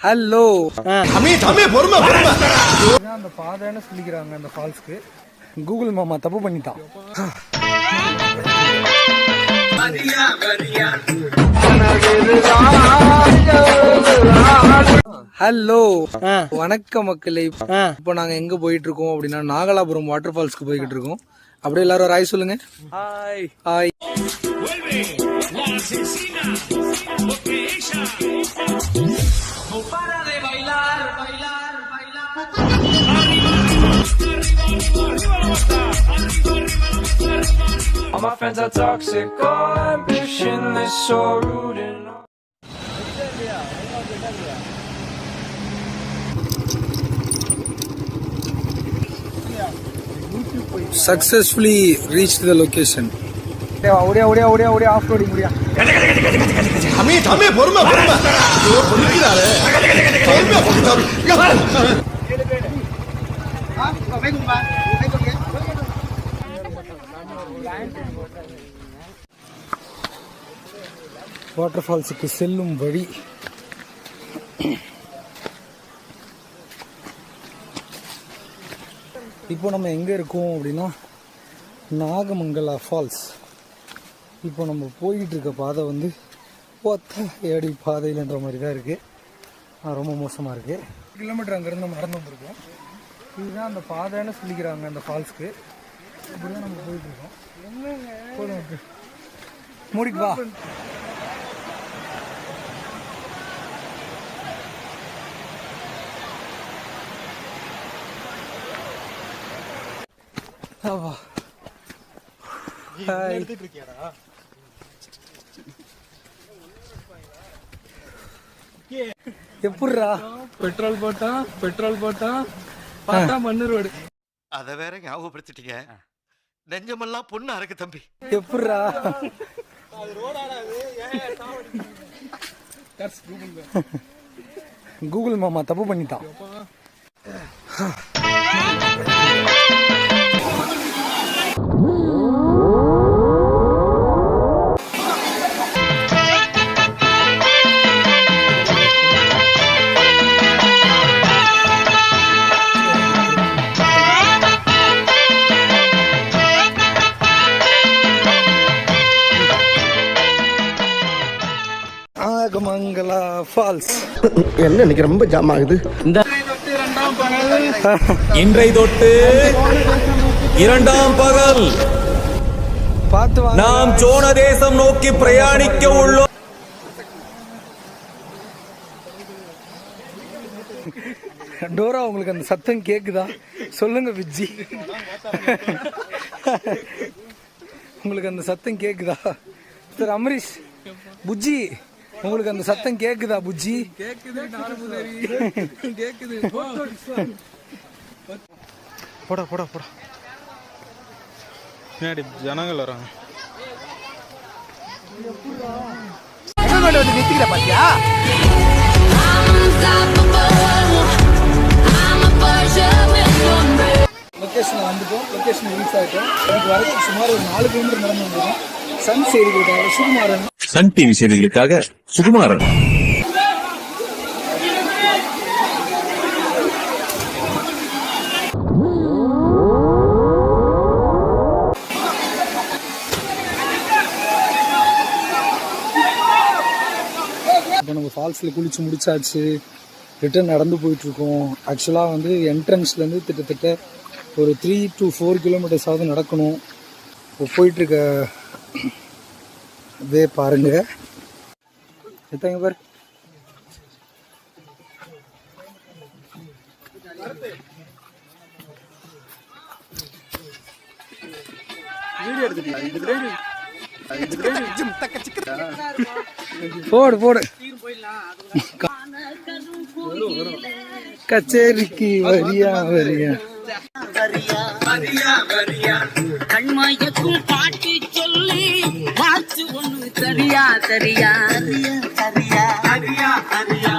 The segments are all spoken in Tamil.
ஹலோ அந்த பாதைன்னு சொல்லிக்கிறாங்க அந்த ஃபால்ஸ்க்கு. கூகுள் மாமா தப்பு பண்ணிட்டான். ஹலோ வணக்கம் மக்களே. இப்போ நாங்க எங்க போயிட்டு இருக்கோம் அப்படின்னா நாகலாபுரம் வாட்டர் ஃபால்ஸ்க்கு போய்கிட்டு இருக்கோம். அப்படியே எல்லாரும் ஹாய் சொல்லுங்க. Hi hi. All my friends are toxic, all ambition is so rude and successfully reached the location. ஓடியா ஓடியா ஓடியா ஓடியா ஆஃப் ரோடிங் முடியா. வாட்டர் ஃபால்ஸுக்கு செல்லும் வழி. இப்போ நம்ம எங்கே இருக்கோம் அப்படின்னா நாகமங்கலா ஃபால்ஸ். இப்போ நம்ம போய்கிட்டு இருக்க பாதை வந்து ஒத்த ஏடி பாதையிலன்ற மாதிரி தான் இருக்குது. ரொம்ப மோசமாக இருக்குது. கிலோமீட்டர் அங்கேருந்து நடந்து வந்திருக்கோம். இதுதான் அந்த பாதைன்னு சொல்லிக்கிறாங்க அந்த ஃபால்ஸ்க்கு. இப்படி தான் நம்ம போயிட்டு இருக்கோம். போதும் மூடிக்கு வா. எப்படிரா பெட்ரோல் போட்டா பார்த்தா மண்ணு ரோடு. அத வேற ஞாபகப்படுத்திட்டீங்க. நெஞ்சமெல்லாம் பொண்ணு அறக்கு தம்பி. எப்படிரா கூகுள் மாமா தப்பு பண்ணிட்டான். நாகமங்கலா ஃபால்ஸ் என்ன இன்னைக்கு ரொம்ப ஜாம் ஆகுது. இன்றை தொட்டு இரண்டாம் பகல் பார்த்து நாம் சோழ தேசம் நோக்கி பிரயாணிக்க உள்ளோம். டோரா உங்களுக்கு அந்த சத்தம் கேக்குதா சொல்லுங்க விஜி. உங்களுக்கு அந்த சத்தம் கேக்குதா சார்? அமரீஷ் புஜ்ஜி உங்களுக்கு அந்த சத்தம் கேக்குதா புஜ்ஜி? கேக்குது. போடா போடா போடா. பின்னாடி ஜனங்கள் வராங்க. பாத்தியா லொக்கேஷன் வந்துட்டோம். லொக்கேஷன் ரீச் ஆகிட்டோம். எனக்கு வரைக்கும் சுமார் ஒரு 4 கிலோமீட்டர் நடந்து வந்துடும். சன் செய்திகளுக்காக சுகுமாரன். சன் டிவி செய்திகளுக்காக சுகுமாரன். இப்போ நம்ம ஃபால்ஸில் குளிச்சு முடிச்சாச்சு. ரிட்டர்ன் நடந்து போயிட்டுருக்கோம். ஆக்சுவலாக வந்து என்ட்ரன்ஸ்லேருந்து கிட்டத்தட்ட ஒரு 3 to 4 கிலோமீட்டர்ஸாவது நடக்கணும். இப்போ போயிட்டுருக்க வே பாருங்க. எத்தங்க பேர் போடு போடு. கச்சேரிக்கு வரியா வரியா கண்மயக்கும் பாட்டி சொல்லி பார்த்து ஒண்ணு சரியா சரியா சரியா சரியா சரியா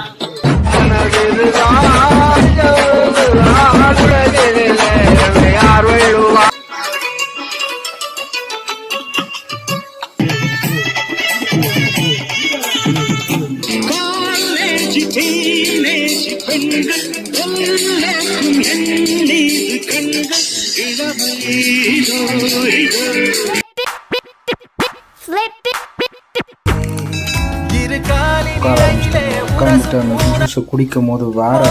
காலேஜ் பெண்கள் கொல்லேற்றும் எண்ணீர் கண்கள் இளமை இதோ இதோ. உட்காந்துட்டு அந்த ஜூஸை குடிக்கும் போது வேற